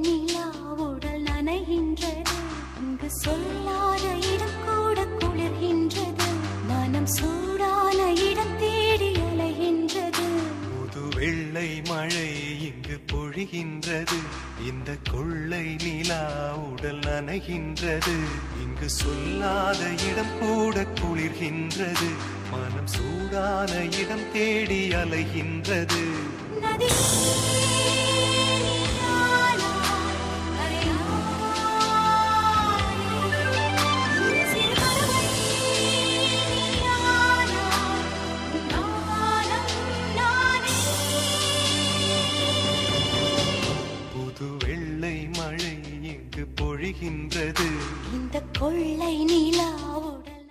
நிலா உடல் நனைகின்றது. இங்கு சொல்லாத இடம் கூட குளிர்கின்றது. மனம் சூடான இடம் தேடி அலைகின்றது. புது வெள்ளை மழை இங்கு பொழிகின்றது. இந்த கொள்ளை நிலா உடல் நனைகின்றது. இங்கு சொல்லாத இடம் கூட குளிர்கின்றது. மனம் சூடான இடம் தேடி அலைகின்றது. நதி புது வெள்ளை மழை இங்கு பொழிகின்றது. இந்த கொள்ளை